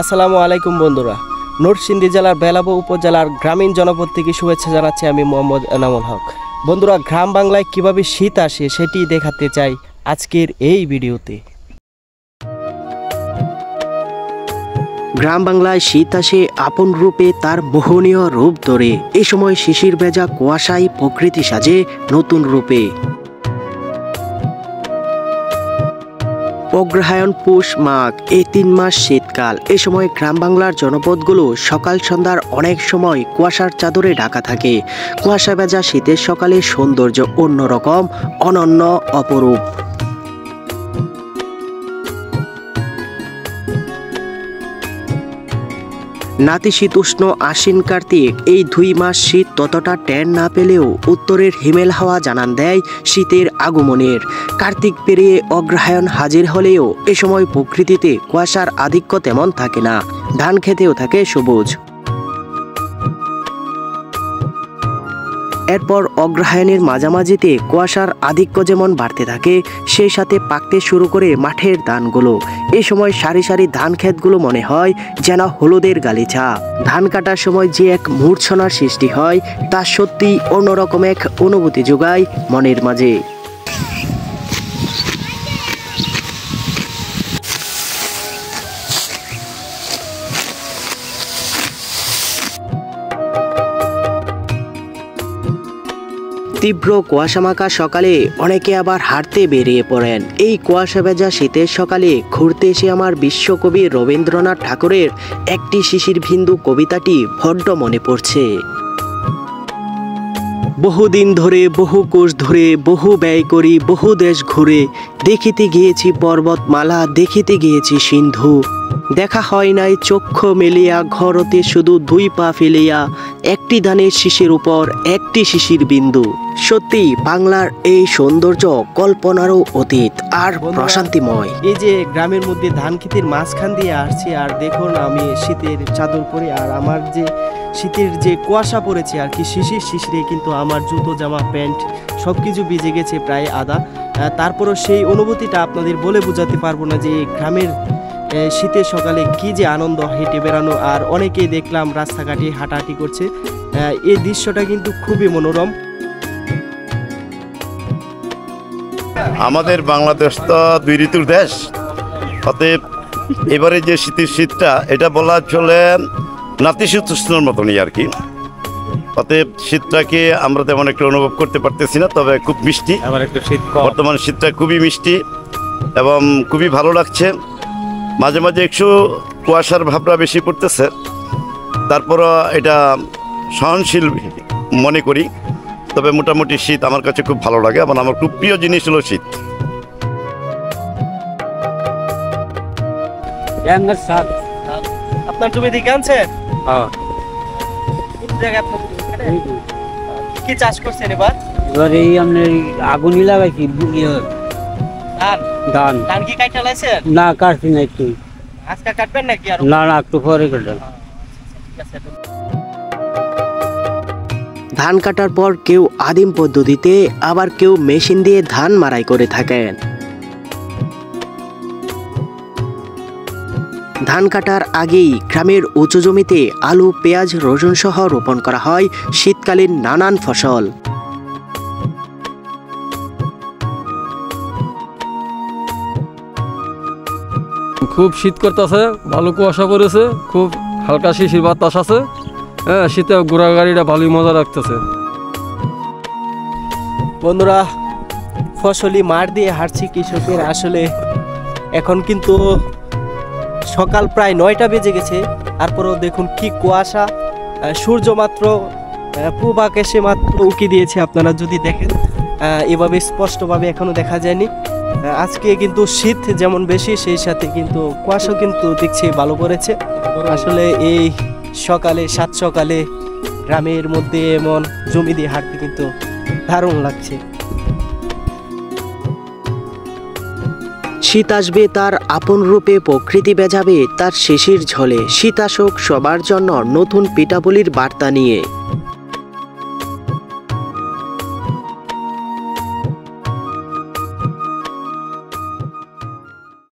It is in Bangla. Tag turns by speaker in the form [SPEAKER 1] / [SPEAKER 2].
[SPEAKER 1] আসসালামু আলাইকুম বন্ধুরা, নরসিংদী জেলার বেলাবো উপজেলার গ্রামীণ জনপদ থেকে শুভেচ্ছা জানাচ্ছি আমি মোহাম্মদ এনামুল হক। বন্ধুরা, গ্রাম বাংলায় কিভাবে শীত আসে সেটি দেখাতে চাই আজকের এই ভিডিওতে। গ্রাম বাংলায় শীত আসে আপন রূপে তার মোহনীয় রূপ ধরে। এই সময় শিশির ভেজা কুয়াশায় প্রকৃতি সাজে নতুন রূপে। অগ্রহায়ণ, পৌষ, মাঘ এই 3 মাস শীতকাল। এ সময় গ্রাম বাংলার জনপদগুলো সকাল সন্ধ্যার অনেক সময় কুয়াশার চাদরে ঢাকা থাকে। কুয়াশা ভেজা শীতের সকালে সৌন্দর্য অন্যরকম, অনন্য, অপরূপ। নাতিশীতোষ্ণ আশ্বিন কার্তিক এই 2 মাস শীত ততটা টের না পেলেও উত্তরের হিমেল হাওয়া জানান দেয় শীতের আগমনের। কার্তিক পেরিয়ে অগ্রহায়ণ হাজির হলেও এ সময় প্রকৃতিতে কুয়াশার আধিক্য তেমন থাকে না, ধান খেতেও থাকে সবুজ। এরপর অগ্রহায়ণের মাঝামাঝিতে কুয়াশার আধিক্য যেমন বাড়তে থাকে, সেই সাথে পাকতে শুরু করে মাঠের ধানগুলো। এ সময় সারি সারি ধান ক্ষেতগুলো মনে হয় যেন হলুদের গালিচা। ধান কাটার সময় যে এক মূর্ছনার সৃষ্টি হয় তা সত্যি অন্যরকম এক অনুভূতি যোগায় মনের মাঝে। তীব্র কুয়াশামাখা সকালে অনেকে আবার হাঁটতে বেরিয়ে পড়েন। এই কুয়াশা ভেজা শীতের সকালে ঘুরতে এসে আমার বিশ্বকবি রবীন্দ্রনাথ ঠাকুরের একটি শিশির বিন্দু কবিতাটি বড্ড মনে পড়ছে। বহুদিন ধরে, বহু কোষ ধরে, বহু ব্যয় করি, বহু দেশ ঘুরে, দেখিতে গিয়েছি পর্বতমালা, দেখিতে গিয়েছি সিন্ধু। দেখা হয় নাই চক্ষু মেলিয়া, ঘরতে শুধু 2 পা ফেলিয়া, একটি ধানের শিশির উপর একটি শিশির বিন্দু। সত্যি বাংলার এই সৌন্দর্য কল্পনারও অতীত আর প্রশান্তিময়। এই যে গ্রামের মধ্যে ধান ক্ষেতের মাঝখান দিয়ে আসছি, আর দেখুন আমি শীতের চাদর পরে, আর আমার যে শীতের যে কুয়াশা পড়েছে আর কি, শিশিরে কিন্তু আমার জুতো, জামা, প্যান্ট সব কিছু ভিজে গেছে প্রায় আধা। তারপরও সেই অনুভূতিটা আপনাদের বলে বোঝাতে পারবো না যে গ্রামের শীতের সকালে কি যে আনন্দ হেঁটে বেড়ানো। আর অনেকেই দেখলাম রাস্তাঘাটে হাঁটাহাঁটি করছে। এই দৃশ্যটা কিন্তু খুবই মনোরম।
[SPEAKER 2] আমাদের বাংলাদেশ তো 2 ঋতুর দেশ, অতএব এবারে যে শীতটা এটা বলা চলে নাতিশীতোষ্ণর মতনই আর কি। অতএব শীতটাকে আমরা তেমন একটু অনুভব করতে পারতেছি না, তবে খুব মিষ্টি। বর্তমান শীতটা খুবই মিষ্টি এবং খুবই ভালো লাগছে। মাঝে মাঝে একটু কুয়াশার ভাবটা বেশি পড়তেছে, তারপরও এটা সহনশীল মনে করি। তবে মোটামুটি শীত আমার কাছে খুব ভালো লাগে এবং আমার খুব প্রিয় জিনিস হলো শীত।
[SPEAKER 1] আপনার জমি দিকে আনছেন? কি চাষ করছেন এবার?
[SPEAKER 3] এই আপনার আগুনই লাগাইছি। ধান ধান
[SPEAKER 1] কি কাটা লাইছেন?
[SPEAKER 3] না, কাটছি না। একটু
[SPEAKER 1] আজকে কাটবেন নাকি? আর
[SPEAKER 3] না, একটু পরে কাটবেন।
[SPEAKER 1] ধান কাটার পর কেউ আদিম পদ্ধতিতে, আবার কেউ মেশিন দিয়ে ধান মাড়াই করে থাকেন। ধান কাটার আগেই গ্রামের উঁচু জমিতে আলু, পেঁয়াজ, রসুন সহ রোপণ করা হয় শীতকালীন নানান ফসল।
[SPEAKER 4] খুব শীত করতেছে, ভালো কুয়াশা পড়েছে, খুব হালকা শিশির বাতাস আছে। হ্যাঁ, শীতে ঘোড়া গাড়িটা ভালোই মজা লাগতেছে।
[SPEAKER 1] বন্ধুরা, ফসলি মাঠ দিয়ে হাঁটছি কৃষকের। আসলে এখন কিন্তু সকাল প্রায় 9টা বেজে গেছে, তারপরেও দেখুন কি কুয়াশা। সূর্য মাত্র পূব আকাশে মাত্র উকি দিয়েছে। আপনারা যদি দেখেন এভাবে স্পষ্টভাবে এখনো দেখা যায়নি। আজকে কিন্তু শীত যেমন বেশি, সেই সাথে কিন্তু কুয়াশাও কিন্তু দেখছি ভালো পড়েছে। আসলে এই সকালে, সাত সকালে গ্রামের মধ্যে এমন জমি দিয়ে হাঁটতে কিন্তু দারুণ লাগছে। শীত আসবে তার আপন রূপে, প্রকৃতি বেজাবে তার শিশির ঝলে। শীত আসুক সবার জন্য নতুন পিঠাপুলির বার্তা নিয়ে।